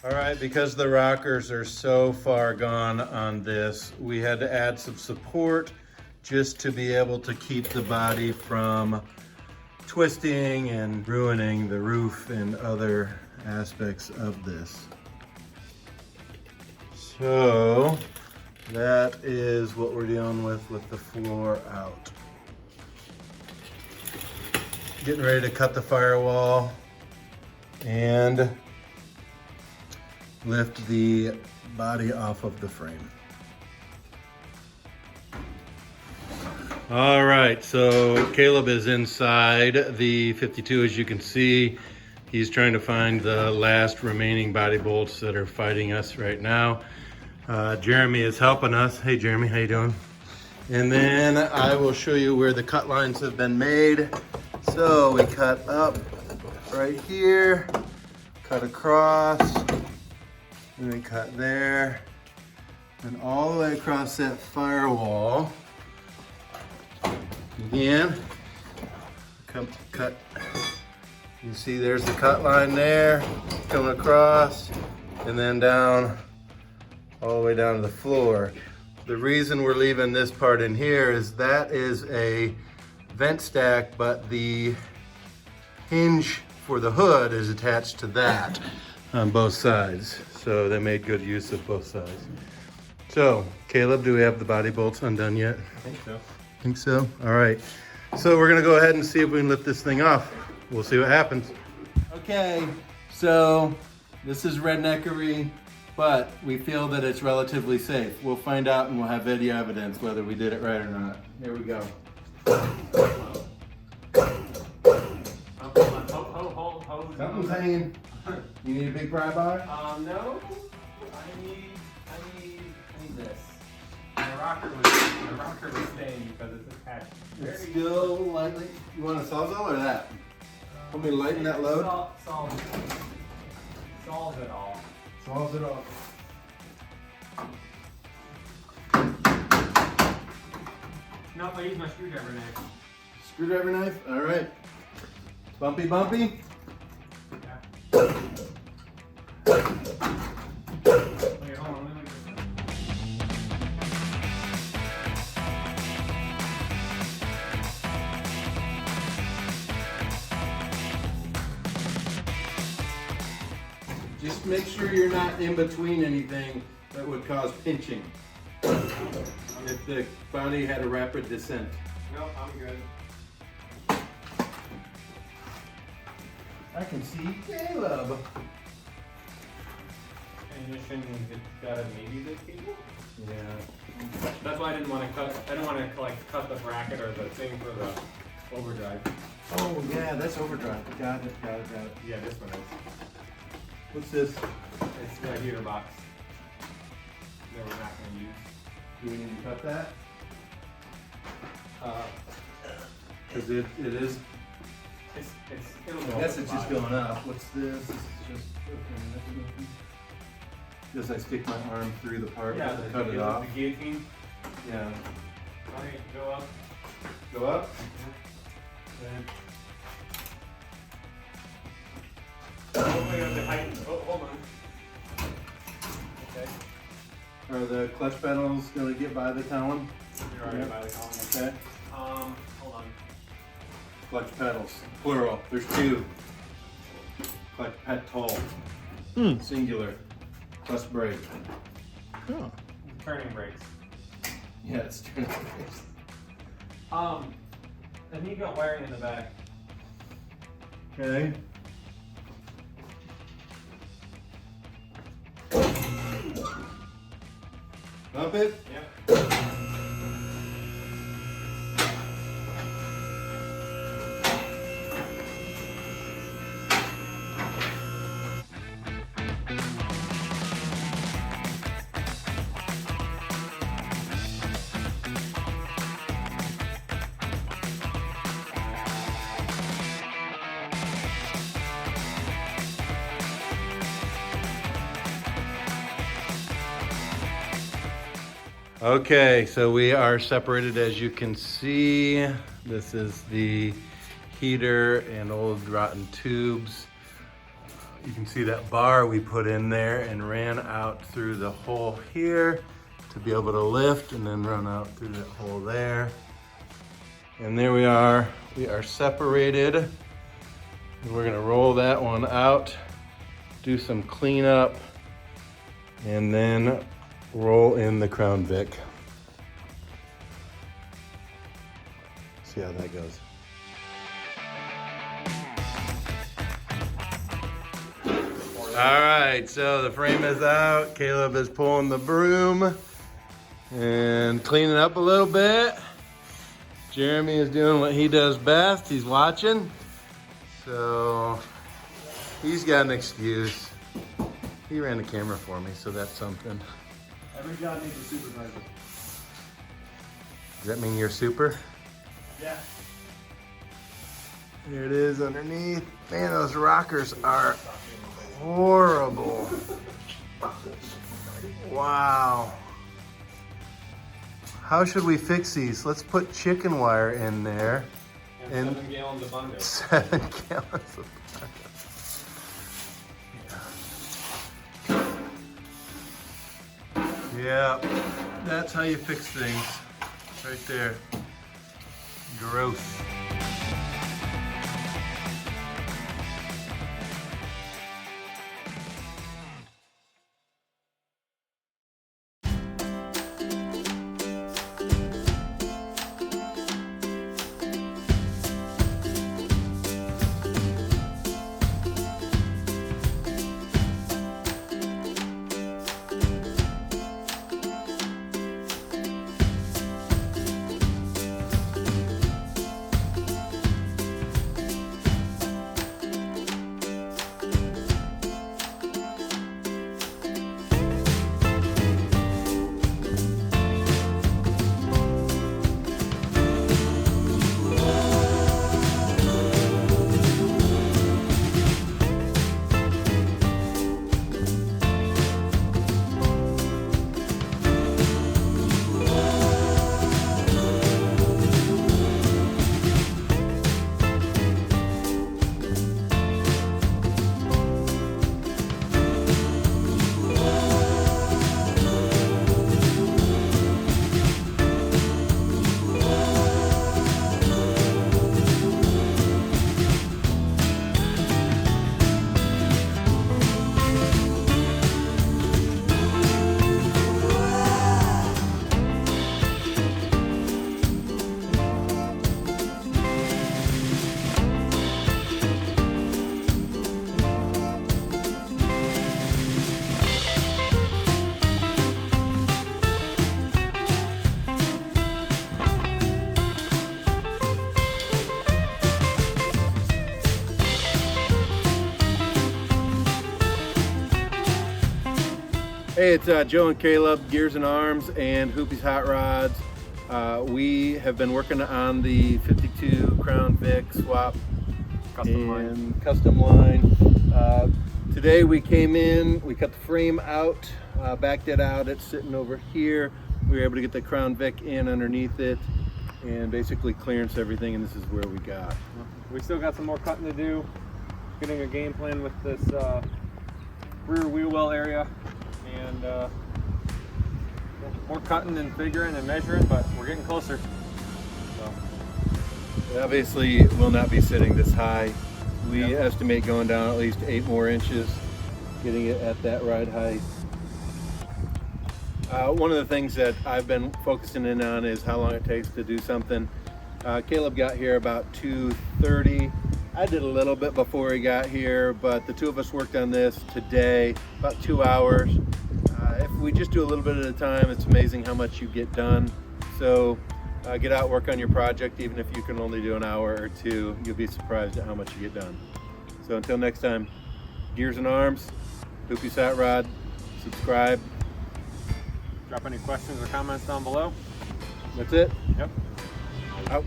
All right, because the rockers are so far gone on this, we had to add some support just to be able to keep the body from twisting and ruining the roof and other aspects of this. So that is what we're dealing with the floor out. Getting ready to cut the firewall and lift the body off of the frame. All right, so Caleb is inside the 52, as you can see. He's trying to find the last remaining body bolts that are fighting us right now. Jeremy is helping us. Hey Jeremy, how you doing? And then I will show you where the cut lines have been made. So we cut up right here, cut across, and we cut there, and all the way across that firewall. Again, cut. You see there's the cut line there, coming across, and then down, all the way down to the floor. The reason we're leaving this part in here is that is a vent stack, but the hinge for the hood is attached to that on both sides. So they made good use of both sides. So, Caleb, do we have the body bolts undone yet? I think so. Think so? All right. So we're gonna go ahead and see if we can lift this thing off. We'll see what happens. Okay, so this is redneckery, but we feel that it's relatively safe. We'll find out and we'll have video evidence whether we did it right or not. Here we go. Something's hanging. You need a big pry bar? No. I need this. The rocker was staying because it's attached. It's still lightly. You want a sawzall or that? Want me to lighten that load? Solves it all. Solves it all. No, I use my screwdriver knife. Screwdriver knife? All right. Bumpy, bumpy? Yeah. Okay, hold on. Let me get this. Just make sure you're not in between anything that would cause pinching. If the body had a rapid descent. No, I'm good. I can see Caleb. And you shouldn't got a maybe this cable? Yeah. That's why I didn't want to cut. I didn't want to like cut the bracket or the thing for the overdrive. Oh yeah, that's overdrive. Got it. Yeah, this one is. What's this? It's the heater box that we're not going to use. Do we need to cut that? Because it is. I guess it's just going up. What's this? This is just. Okay. Just I stick my arm through the part Yeah, to cut it off. The guillotine. Yeah. Alright, go up. Go up. Then. Oh, wait, the height. Oh, hold on. Okay. Are the clutch pedals gonna get by the column? You're already by the column. Okay. Hold on. Clutch pedals, plural. There's two. Clutch pedal, singular. Clutch brake. Oh. Turning brakes. Yeah, it's turning brakes. And you got wiring in the back. Okay. Up it. Yep. Okay, so we are separated, as you can see. This is the heater and old rotten tubes. You can see that bar we put in there and ran out through the hole here to be able to lift, and then run out through that hole there. And there we are separated. And we're gonna roll that one out, do some cleanup, and then roll in the Crown Vic. See how that goes. All right, so the frame is out. Caleb is pulling the broom and cleaning up a little bit. Jeremy is doing what he does best. He's watching. So he's got an excuse. He ran the camera for me, so that's something. Every job needs a supervisor. Does that mean you're super? Yeah. There it is underneath. Man, those rockers are horrible. Wow. How should we fix these? Let's put chicken wire in there. And 7 gallons of bundle. 7 gallons of bundle. Yeah, that's how you fix things. Right there. Gross. Hey, it's Joe and Caleb, Gears and Arms and Hoopy's Hot Rods. We have been working on the 52 Crown Vic swap Custom line. Today we came in, we cut the frame out, backed it out, it's sitting over here. We were able to get the Crown Vic in underneath it and basically clearance everything, and this is where we got. We still got some more cutting to do, getting a game plan with this rear wheel well area, and more cutting and figuring and measuring, but we're getting closer. So. It obviously will not be sitting this high. We estimate going down at least 8 more inches, getting it at that ride height. One of the things that I've been focusing in on is how long it takes to do something. Caleb got here about 2:30. I did a little bit before he got here, but the two of us worked on this today, about 2 hours. If we just do a little bit at a time, it's amazing how much you get done. So get out, work on your project, even if you can only do an hour or two. You'll be surprised at how much you get done. So until next time, Gears and Arms, Hoopy's Hot Rod, subscribe. Drop any questions or comments down below. That's it. Yep. Out.